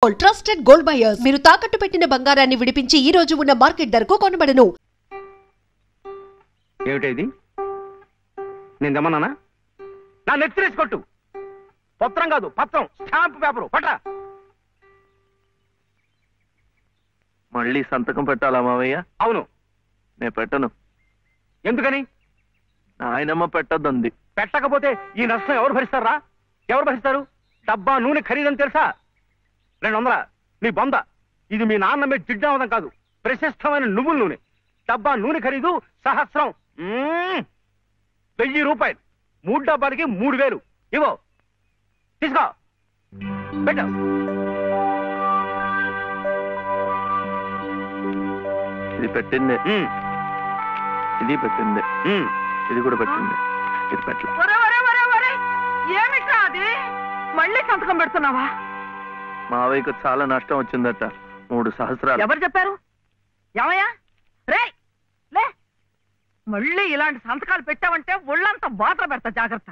Trusted gold buyers మీరు తాకట్టు పెట్టిన బంగారాన్ని విడిపించి ఈ రోజు ఉన్న మార్కెట్ ధరకు కొనబడను. ఏమిటి నేను దమ్మన్నానా? నా నెత్తిరేసి కొట్టు. పత్రం కాదు, పత్రం, స్టాంప్ పేపరు పట్ట. మళ్ళీ సంతకం పెట్టాలా మావయ్య? అవును. నేను పెట్టను. ఎందుకని? ఆయనమ్మ పెట్టద్దంది. పెట్టకపోతే ఈ నష్టం ఎవరు భరిస్తారా? ఎవరు భరిస్తారు? డబ్బా నూనె ఖరీదని తెలుసా? 200. నీ బొంద. ఇది మీ నాన్న మీద జిడ్డావదం కాదు, ప్రశస్తమైన నువ్వుల నూనె. డబ్బా నూనె ఖరీదు సహస్రం. 1000 రూపాయలు. 3 డబ్బాలకి 3000. ఇవో తీసుకో, పెట్టు. ఇది పెట్టిందే, ఇది పెట్టిందే, ఇది కూడా పెట్టింది, ఇది పెట్టలే. ఏమిట్రా అది? మళ్ళీ సంతకం పెడుతున్నావా? మావయ్యకు చాలా నష్టం వచ్చిందట, 3 సహస్రాలు. ఎవరు చెప్పారు? ఏమయ్యా రే లే, మళ్ళీ ఇలాంటి సంతకాలు పెట్టావంటే ఒళ్ళంతా బాధ పెడతా, జాగ్రత్త.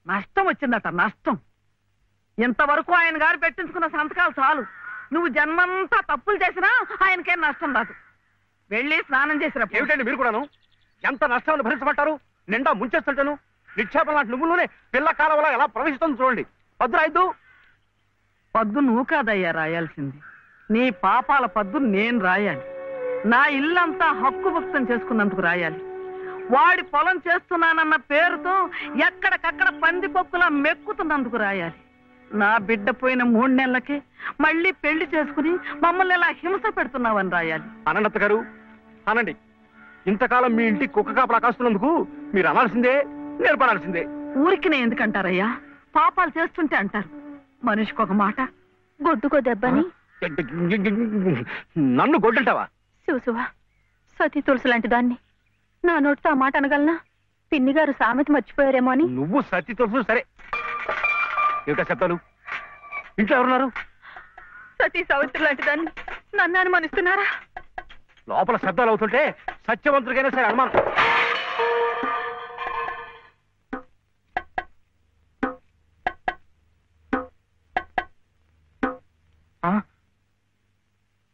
నష్టం వచ్చిందట, నష్టం. ఇంతవరకు ఆయన గారు పెట్టించుకున్న సంతకాలు చాలు. నువ్వు జన్మంతా తప్పులు చేసినా ఆయనకేం నష్టం రాదు. వెళ్ళి స్నానం చేసిరా. ఏమిటండి మీరు కూడాను? ఎంత నష్టాన్ని భరించమంటారు? నిండా ముంచేస్తుంటాను. నిక్షేపం లాంటి నువ్వులోనే పిల్ల కాలంలో ఎలా ప్రవేశిస్తుంది చూడండి. పద్దు పద్దు నువ్వు కాదయ్యా రాయాల్సింది. నీ పాపాల పద్దు నేను రాయాలి. నా ఇల్లంతా హక్కు భక్తం చేసుకున్నందుకు రాయాలి. వాడి పొలం చేస్తున్నానన్న పేరుతో ఎక్కడికక్కడ పందికొక్కులా మెక్కుతున్నందుకు రాయాలి. నా బిడ్డ పోయిన 3 నెలలకే మళ్ళీ పెళ్లి చేసుకుని మమ్మల్ని ఎలా హింస పెడుతున్నావని రాయాలి. అనంత గారు అనండి. ఇంతకాలం మీ ఇంటి కుక్క కాపలా కాస్తున్నందుకు మీరు అనాల్సిందే, నేర్పడాల్సిందే. ఊరికి ఎందుకంటారయ్యా? పాపాలు చేస్తుంటే అంటారు. మనిషికి ఒక మాట, గొడ్డుకో దెబ్బని. నన్ను గొడ్డంటావా? చూసువా, సతీ తులసి లాంటి దాన్ని నా నోటితో ఆ మాట అనగలనా? పిన్ని గారు సామెత మర్చిపోయారేమో అని. నువ్వు సతీ తులసి సరే. ఏమిటా శబ్దాలు? ఇంట్లో ఎవరున్నారు? సతీ సావిత్రి లాంటి దాన్ని నన్ను అనుమానిస్తున్నారా? లోపల శబ్దాలు అవుతుంటే సత్యవంతుడికైనా సరే అనుమానం.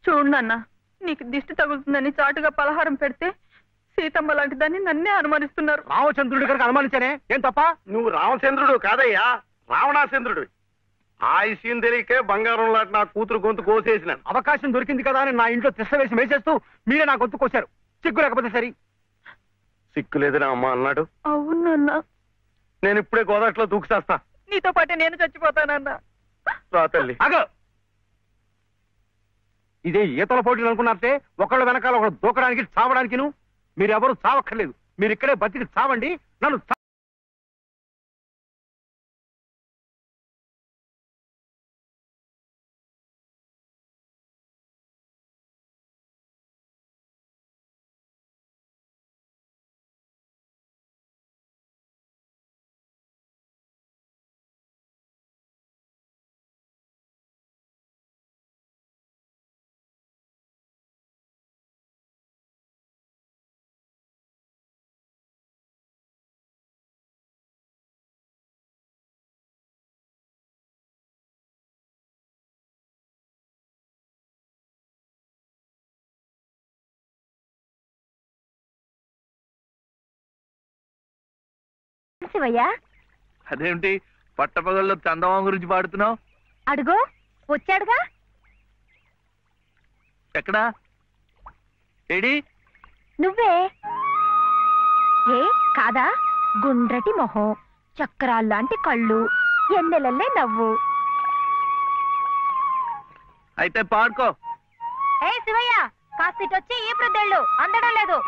చూడు నాన్న, నీకు దిష్టి తగులుతుందని చాటుగా పలహారం పెడితే సీతమ్మ లాంటి దాన్ని నన్నే అనుమానిస్తున్నారు. రామచంద్రుడి గారికి అనుమానించానే, ఏం తప్ప? నువ్వు రామచంద్రుడు కాదయ్యా, రావణాచంద్రుడు. ఆ విషయం తెలియకే బంగారం లాంటి నా కూతురు గొంతు కోసేసినాను. అవకాశం దొరికింది కదా అని నా ఇంట్లో తిష్ట వేసి మేసేస్తూ మీరే నా గొంతు కోశారు. సిగ్గు లేకపోతే సరి. సిక్కులేదని అమ్మ అన్నాడు. అవును నాన్న. నేను ఇప్పుడే గోదాట్లో దూకుసేస్తా. నీతో పాటే నేను చచ్చిపోతానన్నా. రా తల్లి. అగో, ఇదే ఈతల పోటీలు అనుకున్నారంటే ఒకళ్ళ వెనకాల ఒకళ్ళు దూకడానికి చావడానికి. మీరెవరు చావక్కర్లేదు, మీరు ఇక్కడే బతికి చావండి. నన్ను శివయ్య, అదేమిటి పట్టపగల్లో చందమామ గురించి పాడుతున్నావు? అడుగో వచ్చాడుగా. ఎక్కడా? ఏడి? నువ్వే. ఏ కాదా? గుండ్రటి మొహం, చక్రాల్లాంటి కళ్ళు, ఎన్నెలల్లే నవ్వు. అయితే పాడుకో. ఏ శివయ్య, కాస్త ఇటొచ్చి ఈ ప్రద్దెళ్ళు అందడం లేదు.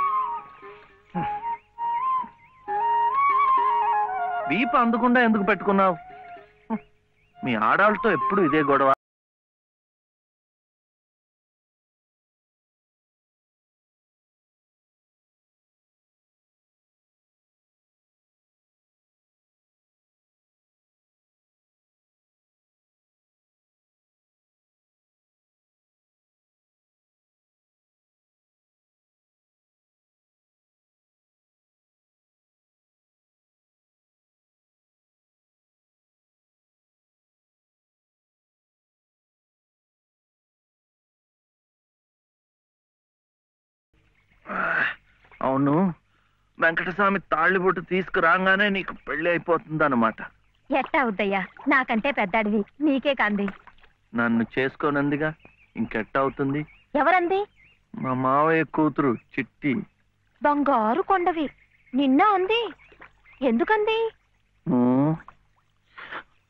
వీపు అందకుండా ఎందుకు పెట్టుకున్నావు? మీ ఆడాళ్ళతో ఎప్పుడు ఇదే గొడవ. అవును, వెంకటస్వామి తాళ్ళిబొట్టు తీసుకురాగానే నీకు పెళ్లి అయిపోతుంది అన్నమాట. ఎట్టా అవుద్దయ్యా, నాకంటే పెద్దాడివి, నీకే కంది. నన్ను చేసుకోనందిగా, ఇంకెట్ట అవుతుంది? ఎవరంది? మా మావయ్య కూతురు చిట్టి. బంగారు కొండవి, నిన్న అంది. ఎందుకంది?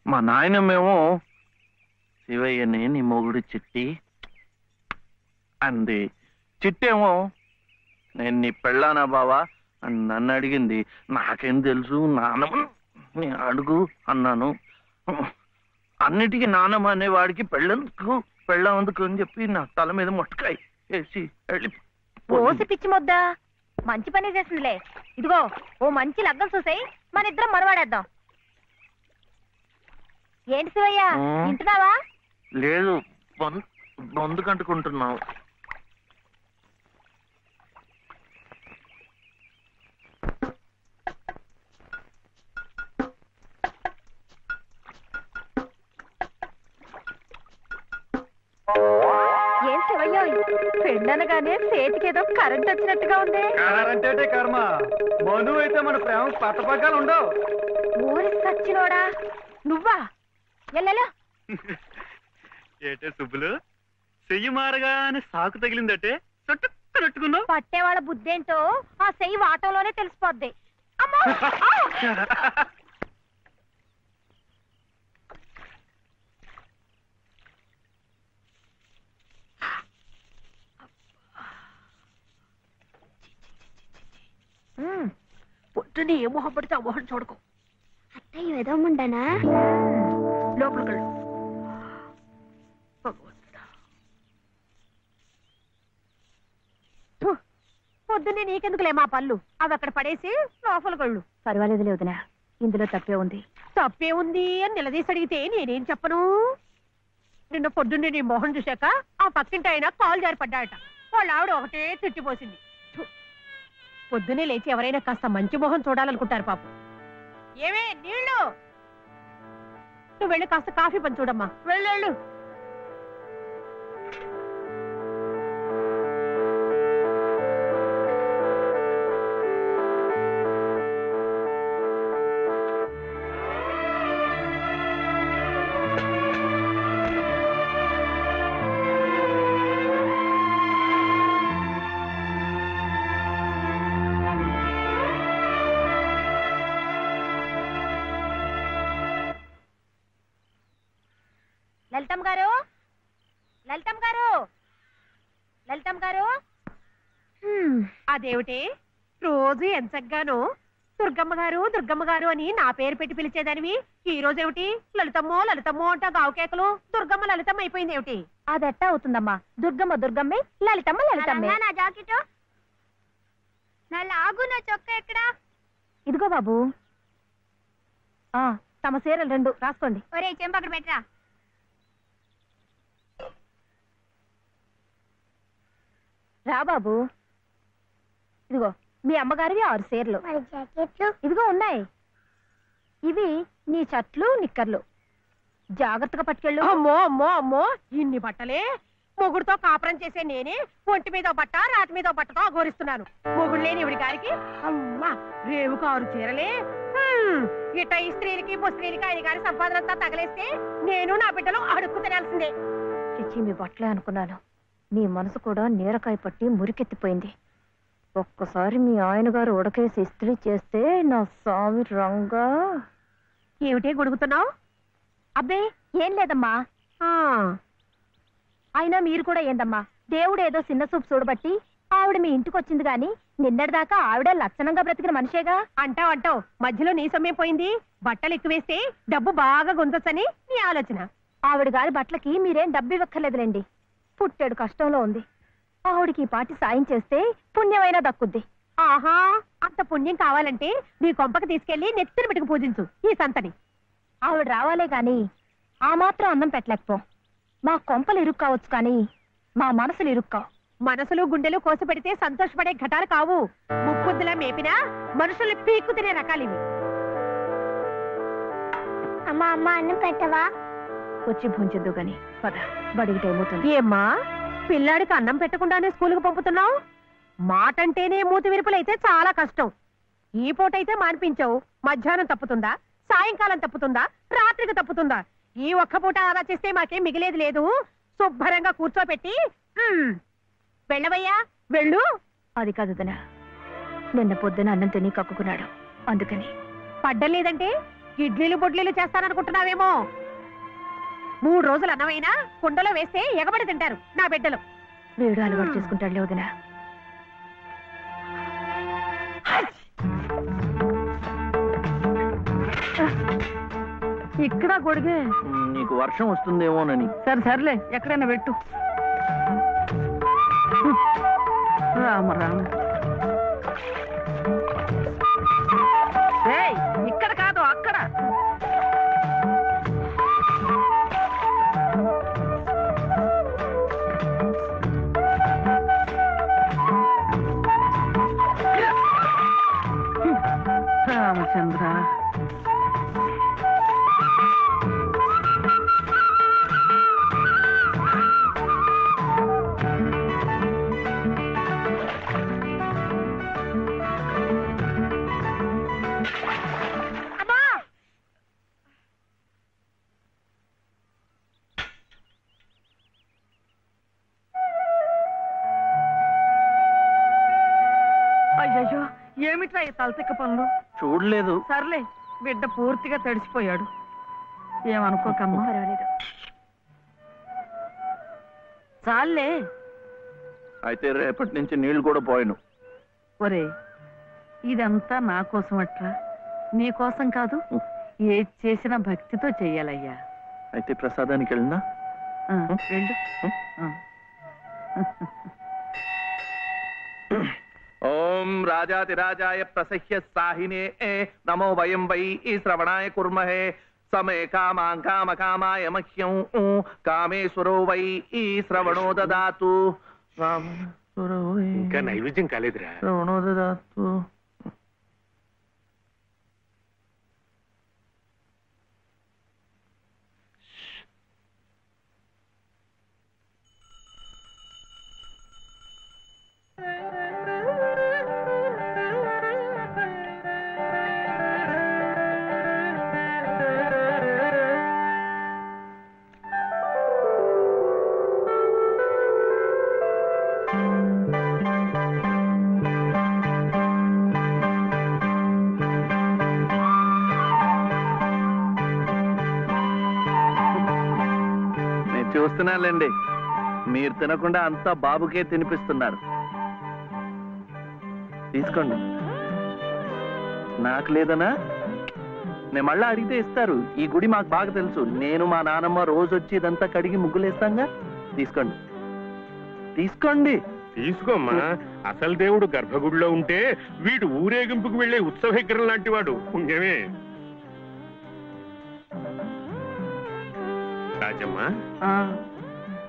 మా నాయనమేమో శివయ్యని నీ మొగుడు చిట్టి అంది. చిట్టేమో నేను నీ పెళ్ళానా బావా అని నన్ను అడిగింది. నాకేం తెలుసు, నానమ్మ నీ అడుగు అన్నాను. అన్నిటికీ నానమ్మ అనేవాడికి పెళ్ళందుకు అని చెప్పి నా తల మీద మొట్టకాయ వేసి ఓసి పిచ్చి మొద్దా, మంచి పని చేసిందిలే. ఇదిగో ఓ మంచి లగ్గం చూసాయి, మన ఇద్దరం మనవాడేద్దాం. ఏంటి శివయ్య, వింటున్నావా? లేదు, బొందు కంటుకుంటున్నావు. ఏం శివయ్య, పెళ్ళనగానే చేతికేదో కరెంట్ వచ్చినట్టుగా ఉంది. అంటే కర్మ, మను అయితే మన ప్రేమ పట్టపగ్గాలు ఉండవు. ఊరి సచ్చినోడా నువ్వా? ఎల్లెలా ఏటే సుబ్బులు, చెయ్యి మారగానే సాకు తగిలిందటే చుట్టుకున్నట్టుకున్నావు. పట్టేవాళ్ళ బుద్ధేంటో ఆ చెయ్యి వాటంలోనే తెలిసిపోద్ది. అమ్మా! పొద్దునే ఏ మొహం పడితే ఆ మొహం చూడకు. అత్తయ్య ఏదో ఉండనా? లోపలికి పొద్దున్నే నీకెందుకులే మా పళ్ళు, అవి అక్కడ పడేసి లోపల కళ్ళు. పర్వాలేదు లేదునా, ఇందులో తప్పే ఉంది. తప్పే ఉంది అని నిలదీసి అడిగితే నేనేం చెప్పను? నిన్న పొద్దున్నే నీ మొహం చూశాక ఆ పక్కింటి ఆయన కాలు జారిపడ్డాయట. వాళ్ళ ఆవిడ ఒకటే తిట్టిపోసింది. పొద్దునే లేచి ఎవరైనా కాస్త మంచి మొహం చూడాలనుకుంటారు పాపం. ఏమే నీళ్ళు, నువ్వు వెళ్ళి కాస్త కాఫీ పని చూడమ్మా, వెళ్ళు. లలితమ్మ గారు, లలితమ్మ గారు, లలితమ్మ గారు. అదేమిటి రోజు ఎంచగ్గాను దుర్గమ్మ గారు అని నా పేరు పెట్టి పిలిచేదానివి, ఈ రోజేమిటి లలితమ్మో అంటా గావుకేకలు దుర్గమ్మ లలితమ్మ అయిపోయింది ఏమిటి? అదెట్టా అవుతుందమ్మా, దుర్గమ్మే, లలితమ్మే. నా జాకెట్, నా లాగు, నా చొక్కా ఎక్కడా? ఇదిగో బాబు. తమ చీరలు 2 రాసుకోండి. ఒరే చెంప అక్కడ పెట్టరా. రా బాబు, ఇదిగో మీ అమ్మగారివి 6 చీరలు. ఇదిగో ఉన్నాయి. ఇవి నీ చట్లు నిక్కర్లు, జాగ్రత్తగా పట్టుకెళ్ళు. అమ్మో ఇన్ని బట్టలే? మొగుడుతో కాపురం చేసే నేనే ఒంటి మీద బట్ట రాతి మీద బట్టతో అఘోరిస్తున్నాను. మొగుడు లేని ఇవిడి గారికి అమ్మా రేవుకు 6 చీరలే. ఇట్ట ఈ స్త్రీలకి ముస్త్రీలకి ఆయన గారి సంపాదనంతా తగలేస్తే నేను నా బిడ్డలు అడుక్కు తినాల్సిందే. చిచ్చి, మీ బట్టలే అనుకున్నాను. మీ మనసు కూడా నీరకాయ పట్టి మురికెత్తిపోయింది. ఒక్కసారి మీ ఆయన గారు ఉడకేసి ఇస్త్రీ చేస్తే నా స్వామి రంగా. ఏమిటే గొడుగుతున్నావు? అబ్బే ఏం లేదమ్మా. అయినా మీరు కూడా ఏందమ్మా, దేవుడు ఏదో చిన్న చూపు చూడబట్టి ఆవిడ మీ ఇంటికి వచ్చింది గాని నిన్నటిదాకా ఆవిడ లక్షణంగా బ్రతికిన మనిషేగా. అంటావు మధ్యలో నీ సమయం పోయింది. బట్టలు ఎక్కువేస్తే డబ్బు బాగా గుంజొచ్చని నీ ఆలోచన. ఆవిడ గారి బట్టలకి మీరేం డబ్బు ఇవ్వక్కర్లేదులేండి. పుట్టాడు కష్టంలో ఉంది. ఆవిడికి పాటి సాయం చేస్తే పుణ్యమైనా దక్కుద్ది. ఆహా, అంత పుణ్యం కావాలంటే నీ కొంపకి తీసుకెళ్లి నెత్తిన పెట్టుకు పూజించు ఈ సంతని. ఆవిడ రావాలే గాని ఆ మాత్రం అన్నం పెట్టలేకపో. మా కొంపలు ఇరుక్కు కావచ్చు కానీ మా మనసులు ఇరుక్కావు. మనసులు గుండెలు కోసి పెడితే సంతోషపడే ఘటాలు కావు. ముప్పుద్దులా మేపినా మనుషుల్ని పీక్కు తినే రకాలివి. అమ్మా అన్నం పెట్టవా? వచ్చి భుంచద్దు గాని పద, బడికి టైం అవుతుంది. ఏమ్మా, పిల్లాడికి అన్నం పెట్టకుండానే స్కూల్కి పంపుతున్నావు? మాటంటేనే మూతి విరుపులైతే చాలా కష్టం. ఈ పూటైతే మానిపించావు, మధ్యాహ్నం తప్పుతుందా, సాయంకాలం తప్పుతుందా, రాత్రికి తప్పుతుందా? ఈ ఒక్క పూట ఆదా చేస్తే మాకేం మిగిలేదు లేదు. శుభ్రంగా కూర్చోపెట్టి వెళ్ళవయ్యా, వెళ్ళు. అది కాదు వదినా, నిన్న పొద్దున అన్నం తిని కక్కుకున్నాడు, అందుకని. పడ్డం లేదంటే ఇడ్లీలు బొడ్లీలు చేస్తాననుకుంటున్నావేమో. 3 రోజులు అన్నమైనా కుండలో వేస్తే ఎగబడి తింటారు నా బిడ్డలు. వేడు అలవాటు చేసుకుంటాడులే వదినా. ఇక్కడ గొడిగే. నీకు వర్షం వస్తుందేమోనని. సరే సర్లే, ఎక్కడైనా పెట్టు. రామ రామ. ఏయ్, ఇక్కడ కాదు అక్కడ. రామచంద్ర, అయ్యయ్యో, ఏమిట్రా ఈ తలతిక్క పనులు? చూడలేదు. సర్లే, బిడ్డ పూర్తిగా తడిసిపోయాడు, ఏమనుకోకమ్మా. పర్వాలేదు. చాలే. అయితే రేపటి నుంచి నీళ్లు కూడా పోయాను. ఒరే, ఇదంతా నా కోసం అట్లా, నీ కోసం కాదు. ఏది చేసినా భక్తితో చెయ్యాలయ్యా. అయితే ప్రసాదానికి వెళ్ళినా? వెళ్ళు. ఓం రాజాతిరాజాయ ప్రసహ్య సాహినే నమో వయం వై శ్రవణాయ కుర్మహే సమే కామాం కామకామాయ మహ్యం కామేశ్వరో వై శ్రవణో దదాతు. ఇంకా నైవేద్యం కాలేదురా. శ్రవణో దదాతు. చూస్తున్నానులేండి, మీరు తినకుండా అంతా బాబుకే తినిపిస్తున్నారు. తీసుకోండి. నాకు లేదనా? నేను మళ్ళా అడిగితే ఇస్తారు. ఈ గుడి మాకు బాగా తెలుసు. నేను మా నానమ్మ రోజు వచ్చి ఇదంతా కడిగి ముగ్గులేస్తాంగా. తీసుకోండి, తీసుకోండి. తీసుకోమ్మా. అసలు దేవుడు గర్భగుడిలో ఉంటే వీడు ఊరేగింపుకు వెళ్లే ఉత్సవ విగ్రహం లాంటి వాడు. పుణ్యమే. రాజమ్మా,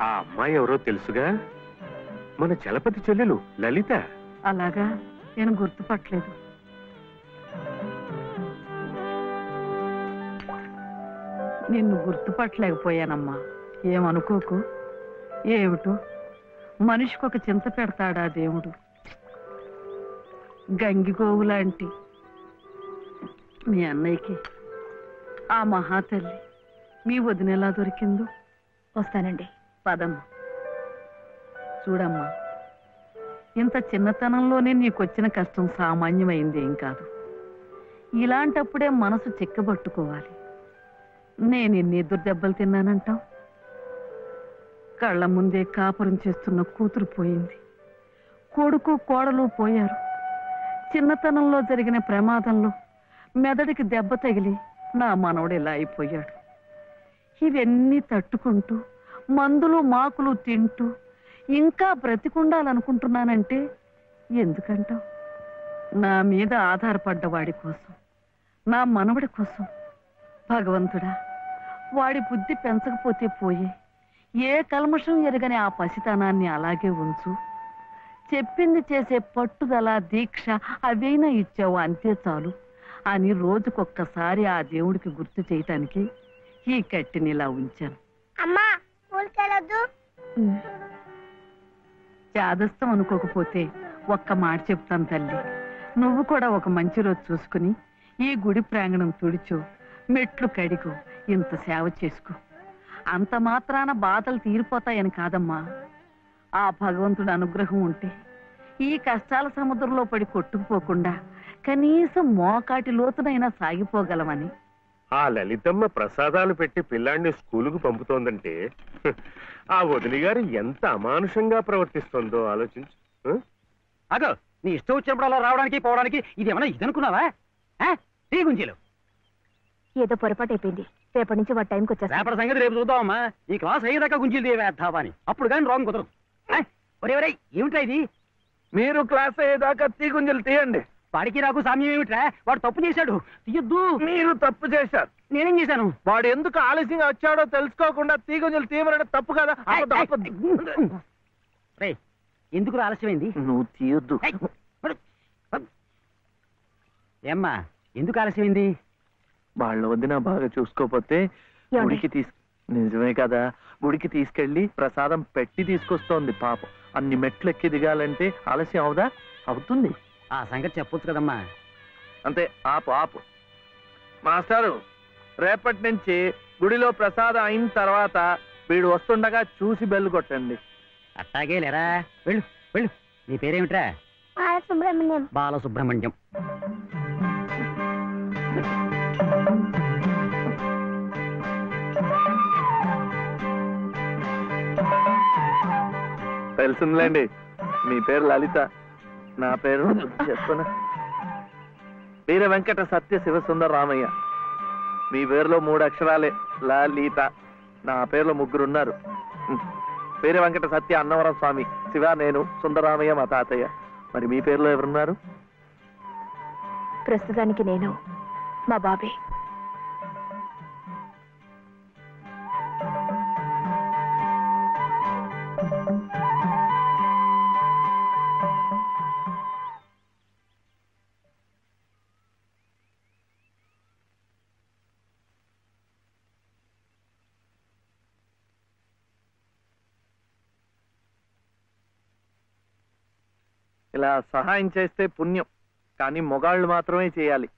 ఆ అమ్మాయి ఎవరో తెలుసుగా? మన చలపతి చెల్లెలు లలిత. అలాగా, నేను గుర్తుపట్టలేదు. నిన్ను గుర్తుపట్టలేకపోయానమ్మా, ఏమనుకోకు. ఏమిటో మనిషికొక చింత పెడతాడా దేవుడు. గంగిగోవు లాంటి మీ అన్నయ్యకి ఆ మహాతల్లి మీ వదినెలా దొరికిందో. వస్తానండి. పదమ్మా. చూడమ్మా, ఇంత చిన్నతనంలోనే నీకొచ్చిన కష్టం సామాన్యమైంది ఏం కాదు. ఇలాంటప్పుడే మనసు చిక్కబట్టుకోవాలి. నేను ఎన్ని ఎదురు దెబ్బలు తిన్నానంటావు? కళ్ళ ముందే కాపురం చేస్తున్న కూతురు పోయింది, కొడుకు కోడలు పోయారు. చిన్నతనంలో జరిగిన ప్రమాదంలో మెదడికి దెబ్బ తగిలి నా మనవడు ఇలా అయిపోయాడు. ఇవన్నీ తట్టుకుంటూ మందులు మాకులు తింటూ ఇంకా బ్రతికుండాలనుకుంటున్నానంటే ఎందుకంటావు? నా మీద ఆధారపడ్డ వాడి కోసం, నా మనవడి కోసం. భగవంతుడా, వాడి బుద్ధి పెంచకపోతే పోయే. ఏ కల్మషం ఎరగని ఆ పసితనాన్ని అలాగే ఉంచు. చెప్పింది చేసే పట్టుదల, దీక్ష అవైనా ఇచ్చావు, అంతే చాలు అని రోజుకొక్కసారి ఆ దేవుడికి గుర్తు చేయటానికి ఈ కట్టిని ఇలా ఉంచాను. అమ్మా, స్కూల్కి వెళ్ళొద్దు. చాదస్తం అనుకోకపోతే ఒక్క మాట చెప్తాను తల్లి, నువ్వు కూడా ఒక మంచి రోజు చూసుకుని ఈ గుడి ప్రాంగణం తుడిచో, మెట్లు కడిగో, ఇంత సేవ చేసుకో. అంత మాత్రాన బాధలు తీరిపోతాయని కాదమ్మా. ఆ భగవంతుడి అనుగ్రహం ఉంటే ఈ కష్టాల సముద్రంలో పడి కొట్టుకుపోకుండా కనీసం మోకాటి లోతునైనా సాగిపోగలమని. ఆ లలితమ్మ ప్రసాదాలు పెట్టి పిల్లాడిని స్కూలుకు పంపుతోందంటే ఆ వదిలి గారు ఎంత అమానుషంగా ప్రవర్తిస్తోందో ఆలోచించు. అగో, నీ ఇష్టం వచ్చినప్పుడు అలా రావడానికి పోవడానికి ఇది ఏమన్నా ఇదనుకున్నావా? టీ గుంజీలు ఏదో పొరపాటు అయిపోయింది. రేపటి నుంచి వాడి టైంకి వచ్చేస్తా. రేపటి సంగతి రేపు చూద్దామమ్మా. ఈ క్లాస్ అయ్యేదాకా గుంజీలు తీవేద్దావా అని, అప్పుడు కానీ రాంగ్ కుదరదు. ఒరే ఒరే, ఏమిట్రా ఇది? మీరు క్లాస్ అయ్యేదాకా తీగుంజలు తీయండి. వాడికి నాకు సామ్యం ఏమిట్రా? వాడు తప్పు చేశాడు, తీయొద్దు. మీరు తప్పు చేశారు. నేనేం చేశాను? వాడు ఎందుకు ఆలస్యంగా వచ్చాడో తెలుసుకోకుండా తీగుంజలు తీయమనడం తప్పు కదా. రే, ఎందుకు ఆలస్యమైంది? నువ్వు తీయొద్దు. ఏమ్మా, ఎందుకు ఆలస్యమైంది? వాళ్ళ వదిన బాగా చూసుకోపోతే గుడికి నిజమే కదా, గుడికి తీసుకెళ్లి ప్రసాదం పెట్టి తీసుకొస్తోంది పాపం. అన్ని మెట్లు ఎక్కి దిగాలంటే ఆలస్యం అవుదా? అవుతుంది. ఆ సంగతి చెప్పొచ్చు కదమ్మా. అంతే, ఆపు ఆపు. మాస్టారు, రేపటి నుంచి గుడిలో ప్రసాదం అయిన తర్వాత వీడు వస్తుండగా చూసి బెల్లు కొట్టండి. అట్టాగే లేరా, వెళ్ళు వెళ్ళు. నీ పేరేమిట్రా? బాలసుబ్రహ్మణ్యం. బాలసుబ్రహ్మణ్యం. తెలుసుందిలేండి, మీ పేరు లలిత, నా పేరు చెప్పున వీర వెంకట సత్య శివసుందర రామయ్య. మీ పేరులో 3 అక్షరాలే, లలిత. నా పేరులో 3 ఉన్నారు. వీర వెంకట సత్య అన్నవరం స్వామి, శివ నేను, సుందరరామయ్య మా తాతయ్య. మరి మీ పేరులో ఎవరున్నారు? ప్రస్తుతానికి నేను, మా బాబే. ఇలా సహాయం చేస్తే పుణ్యం, కానీ మొగాళ్ళు మాత్రమే చేయాలి.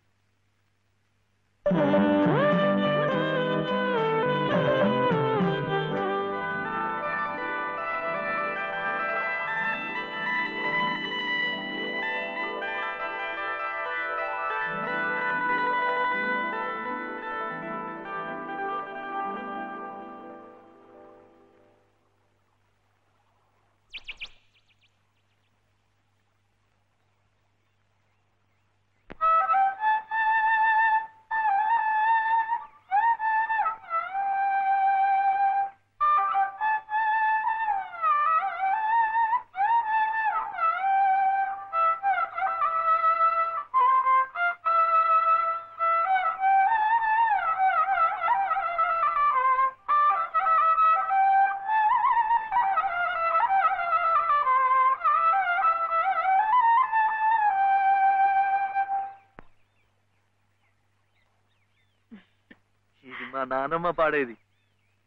ఇది మా నానమ్మ పాడేది.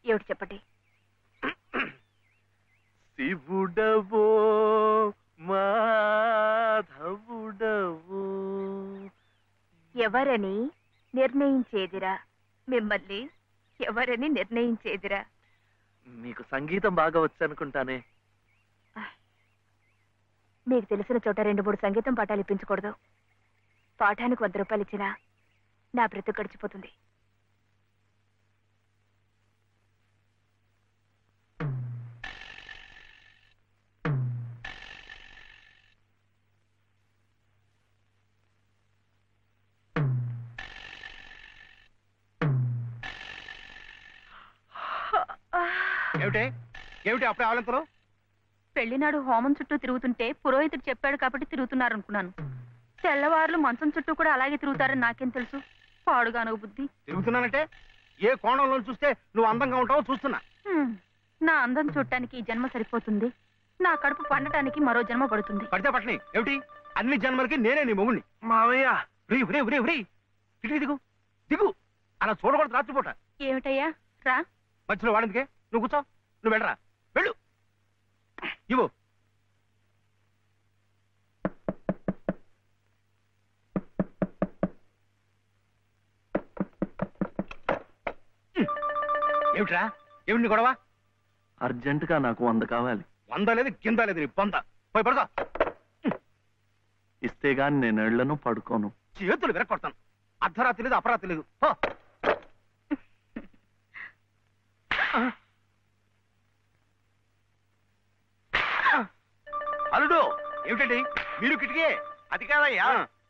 ఏమిటి చెప్పండి? శివుడవో మాధవుడవో ఎవరని నిర్ణయించేదిరా? మిమ్మల్ని ఎవరని నిర్ణయించేదిరా? మీకు సంగీతం బాగా వచ్చు అనుకుంటానే. మీకు తెలిసిన చోట 2-3 సంగీతం పాఠాలు ఇప్పించకూడదు. పాఠానికి 100 రూపాయలు ఇచ్చినా నా బ్రతుకు గడిచిపోతుంది. ఏమిటి ఏమిటి అప్పుడే ఆవలింతలు? పెళ్లినాడు హోమం చుట్టూ తిరుగుతుంటే పురోహితుడు చెప్పాడు కాబట్టి తిరుగుతున్నారు అనుకున్నాను. తెల్లవారులు మంచం చుట్టూ కూడా అలాగే తిరుగుతారని నాకేం తెలుసు? పాడుగాను బుద్ధి. తిరుగుతున్నానంటే ఏ కోణంలో చూస్తే నువ్వు అందంగా ఉంటావో చూస్తున్నా. నా అందం చూడటానికి ఈ జన్మ సరిపోతుంది. నా కడుపు పండటానికి మరో జన్మ పడుతుంది. పడితే పట్టని ఏమిటి? అన్ని జన్మలకి నేనే నీ మొగుణ్ణి. మావయ్య, ఇటు దిగు దిగు. అలా చూడకూడదు రాత్రిపూట. ఏమిటయ్యా? రా. మధ్యలో వాడిందికే? నువ్వు కూర్చో, నువ్వు వెళ్ళరా, వెళ్ళు. ఇవ్వు. ఏమిట్రా ఏమిటి నీ గొడవ? అర్జెంటుగా నాకు 100 కావాలి. 100 లేదు కింద లేదు నీ పొంద. పోయి పడుకో. ఇస్తే గాని నేను ఎళ్లను, పడుకోను. చేతులు విరక్కొడతాను. అర్ధరాత్రి లేదు అపరాత్రి లేదు. పో. అల్లుడు ఏమిటండి మీరు కిటికీ? అది కాదయ్యా,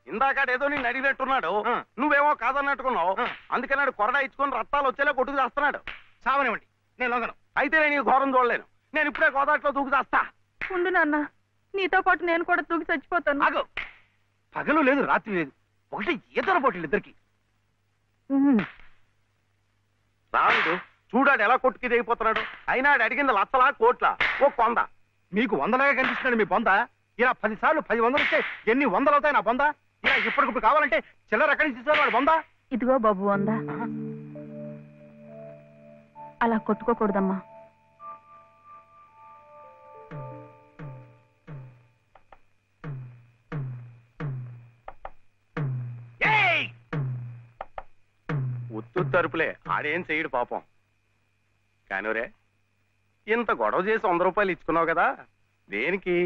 ఇందాకాడేదో నేను అడిగినట్టున్నాడు, నువ్వేమో కాదన్నట్టుకున్నావు. అందుకన్నాడు కొరడా ఇచ్చుకొని రక్తాలు వచ్చేలా కొట్టుకు చేస్తున్నాడు. సావనివ్వండి, నేను లొంగను. అయితే నేను ఈ ఘోరం చూడలేను. నేను ఇప్పుడే గోదాట్లో దూకు చేస్తా. ఉండు నాన్న, నీతో పాటు నేను కూడా దూకి చచ్చిపోతాను. ఆగు. పగలు లేదు రాత్రి లేదు, ఒకటి ఈతల పోటీలు ఇద్దరికి. రాముడు చూడాడు ఎలా కొట్టుకి దిగిపోతున్నాడు. అయినా ఆడు అడిగింది లచ్చలా కోట్ల ఓ కొంద. మీకు 100లాగా కనిపిస్తున్నాడు మీ బొంద. ఇలా 10 సార్లు 10 వందలు వస్తే ఎన్ని 100 అవుతాయి నా బొంద? ఇలా ఇప్పటికిప్పుడు కావాలంటే చిల్లర ఎక్కడి నుంచి ఇస్తారు వాడు బొంద? ఇదిగో బాబు అందా, అలా కొట్టుకోకూడదమ్మా. ఉత్తు తరుపులే, ఆడేం చెయ్యడు పాపం. కానివరే, ఇంత గొడవ చేసి 100 రూపాయలు ఇచ్చుకున్నావు కదా, దేనికి?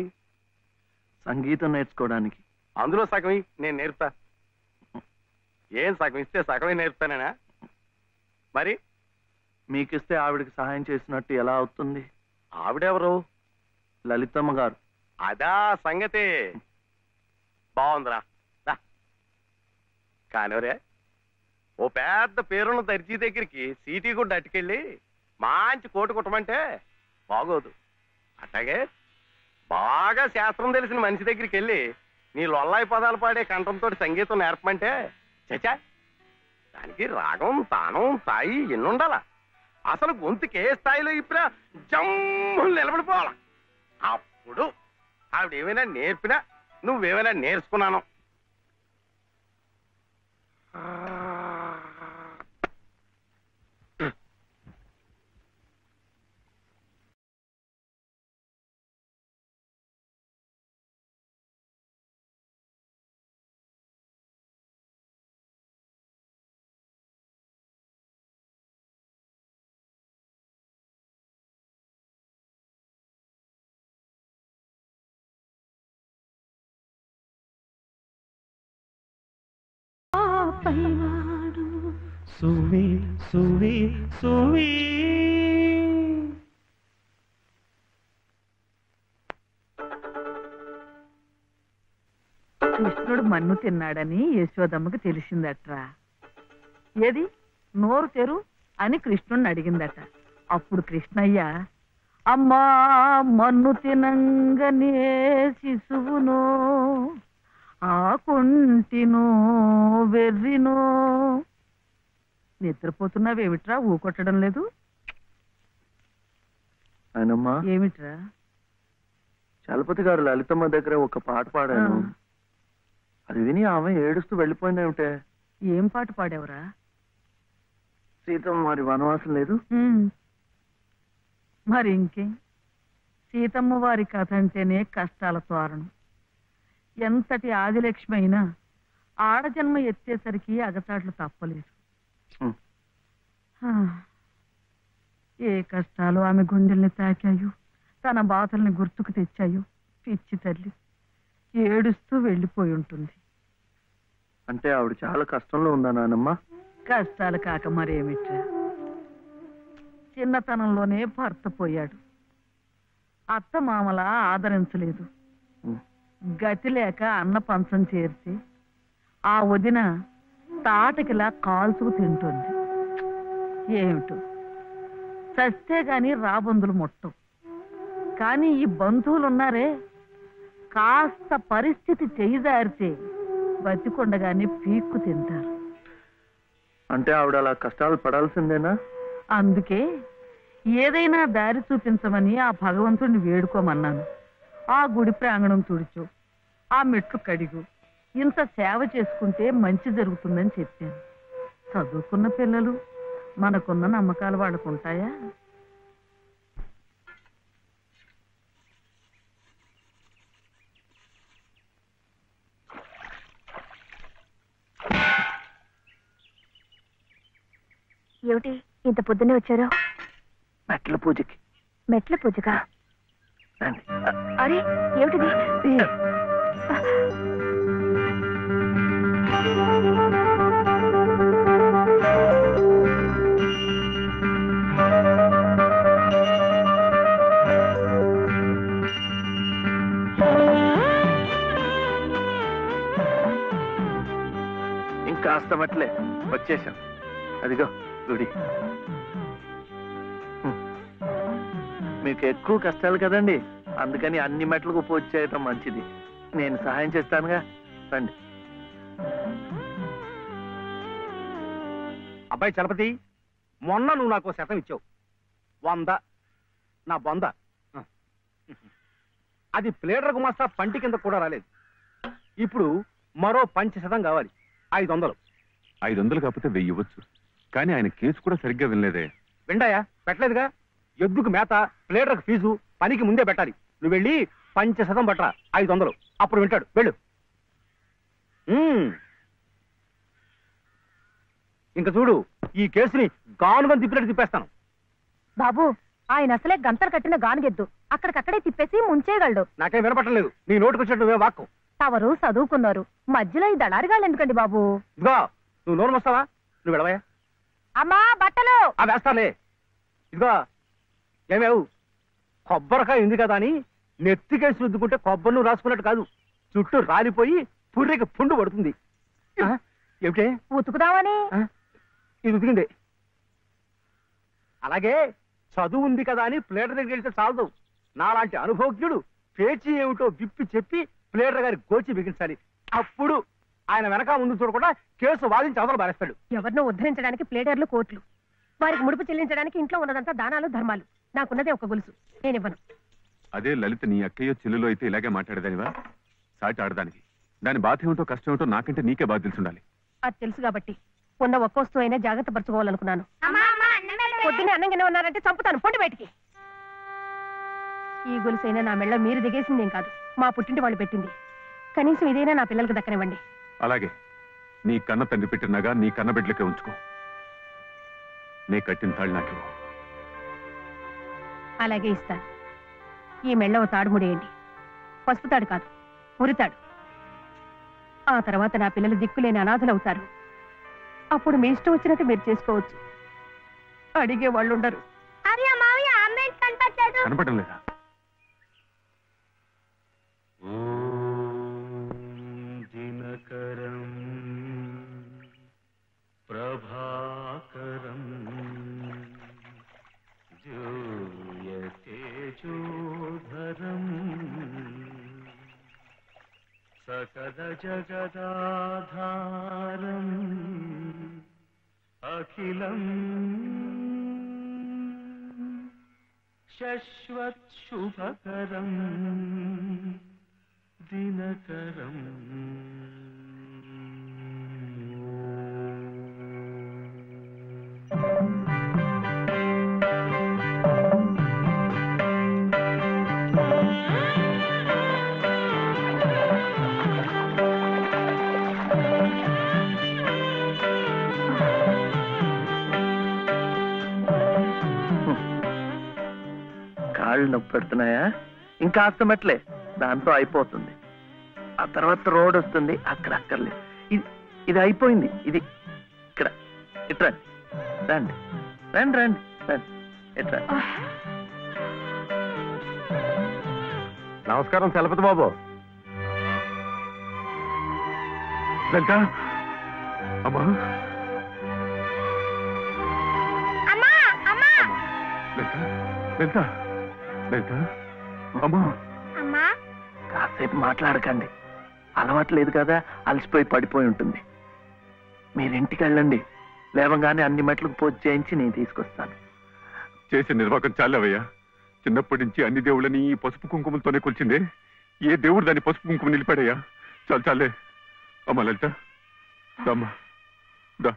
సంగీతం నేర్చుకోవడానికి. అందులో సగం నేను నేర్పుతా. ఏం సగం ఇస్తే సగమే నేర్పుతానేనా? మరి మీకిస్తే ఆవిడకి సహాయం చేసినట్టు ఎలా అవుతుంది? ఆవిడెవరు? లలితమ్మ గారు. అదా సంగతి. బాగుందిరా. కానివరే, ఓ పెద్ద పేరున్న దర్జీ దగ్గరికి సీటీ కూడా అట్టుకెళ్ళి మంచి కోటు కుట్టమంటే బాగోదు. అట్లాగే బాగా శాస్త్రం తెలిసిన మనిషి దగ్గరికి వెళ్ళి నీ లొల్లాయి పదాలు పాడే కంఠంతో సంగీతం నేర్పమంటే చచ్చా, దానికి రాగం తానం తాయి ఎన్నుండాలా. అసలు గొంతుకి ఏ స్థాయిలో ఇప్పుడా జమ్ములు నిలబడిపోవాలా. అప్పుడు ఆవిడేమైనా నేర్పినా నువ్వేమైనా నేర్చుకున్నాను. సువి సువి సువి కృష్ణుడు మన్ను తిన్నాడని యశోదమ్మకి తెలిసిందట్రా. ఏది నోరు తెరు అని కృష్ణుడిని అడిగిందట. అప్పుడు కృష్ణయ్య, అమ్మా మన్ను తినంగనే శిశువునో ఆకుంటినో వెర్రినో. నిద్రపోతున్నావేమిట్రా, ఊకొట్టడం లేదు? ఆయనమ్మా, ఏమిట్రా? చలపతి గారు లలితమ్మ దగ్గర ఒక పాట పాడాను. అది విని ఆమె ఏడుస్తూ వెళ్ళిపోయిందేమిటే. ఏం పాట పాడావురా? సీతమ్మ మరి వనవాసం లేదు. మరి ఇంకే, సీతమ్మ వారి కథ అంటేనే కష్టాల తోరణం. ఎంతటి ఆదిలక్ష్మి అయినా ఆడజన్మ ఎత్తేసరికి అగచాట్లు తప్పలేదు. ఏ కష్టాలు ఆమె గుండెల్ని తాకాయో, తన బాధల్ని గుర్తుకు తెచ్చాయో. పిచ్చి తల్లి ఏడుస్తూ వెళ్ళిపోయి ఉంటుంది. అంటే ఆవిడ చాలా కష్టంలో ఉందా నానమ్మ? కష్టాలు కాక మరేమిట్రా, చిన్నతనంలోనే భర్త పోయాడు. అత్త మామలా ఆదరించలేదు. గతి లేక అన్న పంచం చేర్చి ఆ వదిన తాటకిలా కాల్చుకు తింటుంది. ఏమిటో చస్తే గాని రాబందులు ముట్టం. కానీ ఈ బంధువులున్నారే, కాస్త పరిస్థితి చేయిదారితే బతికొండగానే పీక్కు తింటారు. అంటే ఆవిడ అలా కష్టాలు పడాల్సిందేనా? అందుకే ఏదైనా దారి చూపించమని ఆ భగవంతుడిని వేడుకోమన్నాను. ఆ గుడి ప్రాంగణం తుడిచు, ఆ మెట్లు కడిగు, ఇంత సేవ చేసుకుంటే మంచి జరుగుతుందని చెప్పాను. చదువుకున్న పిల్లలు, మనకున్న నమ్మకాలు వాళ్ళకుంటాయా? ఏమిటి ఇంత పొద్దున్నే వచ్చారు? మెట్ల పూజకి. మెట్ల పూజగా? రండి. అరే ఏమిటిది? ఇంకాస్త మెట్లే, వచ్చేసాం. అదిగో గుడి. మీకు ఎక్కువ కష్టాలు కదండి, అందుకని అన్ని మెట్లకు పూజ చేయటం మంచిది. నేను సహాయం చేస్తానుగా, రండి. అబ్బాయి చలపతి, మొన్న నువ్వు నాకు 100 ఇచ్చావు. 100 నా బొంద. అది ప్లేడర్ గుమాస్తా పంటి కింద కూడా రాలేదు. ఇప్పుడు మరో 5% కావాలి. 500. 500 కాకపోతే 1000 ఇవ్వచ్చు. కానీ ఆయన కేసు కూడా సరిగ్గా వినలేదే. విండాయా? పెట్టలేదుగా. ఎద్దుకు మేత, ప్లేడర్కు ఫీజు పనికి ముందే పెట్టాలి. నువ్వు వెళ్ళి 5% పట్టరా, 500. అప్పుడు వింటాడు. వెళ్ళు. ఇంకా చూడు, ఈ కేసుని గానుగా తిప్పినట్టు తిప్పేస్తాను. బాబు, ఆయన అసలే గంతలు కట్టిన గానుగెద్దు, అక్కడికక్కడే తిప్పేసి ముంచేయగలడు. నాకేం వినపట్టలేదు. నీ నోటుకు వచ్చినట్టు నువ్వే వాక్కు. తవరు చదువుకున్నారు, మధ్యలో ఈ దళారిగాళ్ళు ఎందుకండి బాబు? ఇదిగో, నువ్వు నోరు వస్తావా? నువ్వు వెళ్ళవయా? అమ్మా బట్టలు వేస్తాలే. ఇదిగో ఏమేవు, కొబ్బరికాయ ఉంది కదా అని నెత్తికేసి రుద్దుకుంటే కొబ్బరి నువ్వు రాసుకున్నట్టు కాదు, చుట్టూ రాలిపోయి పుర్రెకి పుండు పడుతుంది. ఏమిటే? ఉతుకుదామని. ఇది ఉతికింది. అలాగే చదువు ఉంది కదా అని ప్లేటర్ దగ్గరికి వెళ్తే చాలదు. నాలాంటి అనుభవజ్ఞుడు పేచీ ఏమిటో విప్పి చెప్పి ప్లేటర్ గారి గోచి బిగించాలి. అప్పుడు ఆయన వెనక ముందు చూడకుండా కేసు వాదించి అవతల బారేస్తాడు. ఎవరినో ఉద్ధరించడానికి ప్లేడర్లు, కోట్లు, వారికి ముడుపు చెల్లించడానికి ఇంట్లో ఉన్నదంతా దానాలు, ధర్మాలు. నాకున్నదే ఒక గొలుసు, నేనివ్వను. అదే లలిత నీ అక్కయ్యో చెల్లెలో అయితే ఇలాగే మాట్లాడేదానివా? సాటి ఆడదానికి దాని బాధ ఏమిటో కష్టం ఏమిటో నాకంటే నీకే బాధ తెలుసుండాలి. అది తెలుసు కాబట్టి ఉన్న ఒక్క వస్తువు అయినా జాగ్రత్త పరచుకోవాలనుకున్నాను. పొద్దున్నే అన్నం గిన్నె ఉన్నారంటే చంపుతాను, పొండి బయటికి. ఈ గొలుసైనా నా మెళ్ళ మీరు దిగేసిందేం కాదు, మా పుట్టింటి వాళ్ళు పెట్టింది. కనీసం ఇదైనా నా పిల్లలకి దక్కనివ్వండి. అలాగే నీ కన్న తండ్రి పెట్టినగా నీ కన్న బిడ్డలకే ఉంచుకో. నే కట్టిన తాళ్ళు నాకు. అలాగే ఇస్తాను. ఈ మెళ్ళ ఓ తాడు ముడేయండి. పసుపు తాడు కాదు, ఉరితాడు. ఆ తర్వాత నా పిల్లలు దిక్కులేని అనాథలవుతారు. అప్పుడు మీ ఇష్టం వచ్చినట్టు మీరు చేసుకోవచ్చు. అడిగే వాళ్ళు ఉండరు. కనపడడం లేదా? దినకరం ప్రభాకరం జోయతేజోధరం సకల జగదాధారం అఖిలం శశ్వత్ శుభకరం దినకరం. కాళ్ళు నొప్పి పెడుతున్నాయా? ఇంకా అస్తమట్లే, దాంతో అయిపోతుంది. ఆ తర్వాత రోడ్ వస్తుంది, అక్కడ అక్కర్లేదు. ఇది అయిపోయింది. ఇది ఇక్కడ ఇట్రా, రండి రండి రండి రండి, ఇట్రా. నమస్కారం చలపతి బాబు. లలిత అమ్మా, లలిత లలిత లలిత అమ్మా. కాసేపు మాట్లాడకండి, అలవాట్లేదు కదా, అలసిపోయి పడిపోయి ఉంటుంది. మీరింటికి వెళ్ళండి, లేవగానే అన్ని మెట్లకు పూజ చేయించి నేను తీసుకొస్తాను. చేసే నిర్వాహకం చాలవయ్యా. చిన్నప్పటి నుంచి అన్ని దేవుళ్ళని ఈ పసుపు కుంకుమలతోనే కొలిచిందే. ఏ దేవుడు దాన్ని పసుపు కుంకుమ నిలిపాడయ్యా? చాలు చాలే. అమ్మా లలిత అమ్మా దా.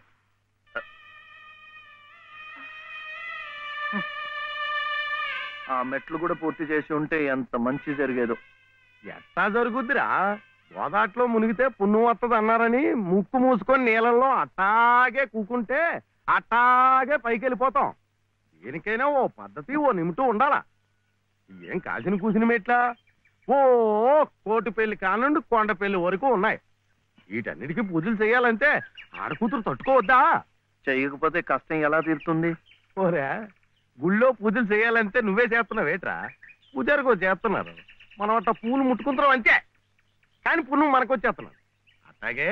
ఆ మెట్లు కూడా పూర్తి చేసి ఉంటే ఎంత మంచి జరిగేదో. ఎట్టా జరుగుద్దిరా? గోదాట్లో మునిగితే పుణ్యం వస్తుంది అన్నారని ముక్కు మూసుకొని నీళ్ళల్లో అట్టాగే కూకుంటే అట్టాగే పైకి వెళ్ళిపోతాం. దేనికైనా ఓ పద్ధతి ఓ నిమిటూ ఉండాలా. ఏం కాసిన కూసిన మెట్లా ఓ కోటి పెళ్లి కానుండి కొండ పెళ్లి వరకు ఉన్నాయి. వీటన్నిటికీ పూజలు చేయాలంటే ఆడకూతురు తట్టుకోవద్దా? చెయ్యకపోతే కష్టం ఎలా తీరుతుంది? ఓరే, గుళ్ళో పూజలు చేయాలంటే నువ్వే చేస్తున్నావు ఏట్రా? పూజారికో చేస్తున్నారు, మనం అట్ట పూలు ముట్టుకుంటున్నాం అంతే. కానీ పుణ్యం మనకు వచ్చేస్తున్నాం. అట్లాగే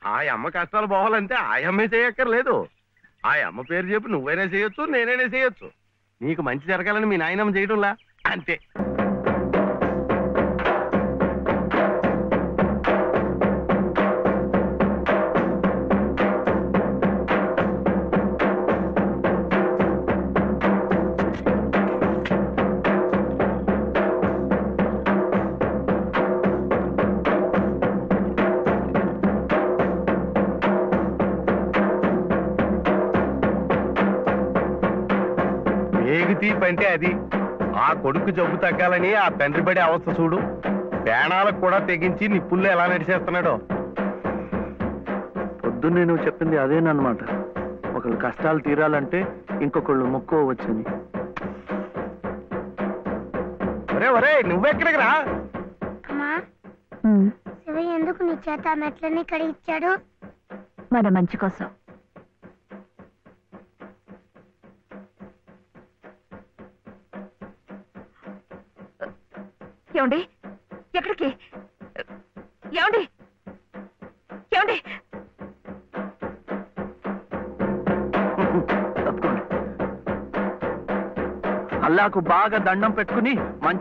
ఆ అమ్మ కష్టాలు పోవాలంటే ఆ అమ్మే చేయక్కర్లేదు. ఆ అమ్మ పేరు చెప్పి నువ్వైనా చేయొచ్చు, నేనైనా చేయొచ్చు. నీకు మంచి జరగాలని మీ నాయనమ్మ చేయడంలా అంతే. తీపి అంటే అది. ఆ కొడుకు జబ్బు తగ్గాలని ఆ తండ్రి పడే అవస్థ చూడు. ప్రాణాలకు కూడా తెగించి నిప్పుల్లో ఎలా నడిచేస్తున్నాడో. పొద్దున్నే నువ్వు చెప్పింది అదేనమాట. ఒకళ్ళు కష్టాలు తీరాలంటే ఇంకొకళ్ళు మొక్కోవచ్చని. ఒరే ఒరే, నువ్వెక్కడికి రా. శివయ్య ఎందుకు నీ చేత మెట్లన్నీ కడిగిచ్చాడు? మన మంచి కోసం. ఏమండి? ఎక్కడికి? ఏమండి? ఏమండి? అల్లాకు బాగా దండం పెట్టుకుని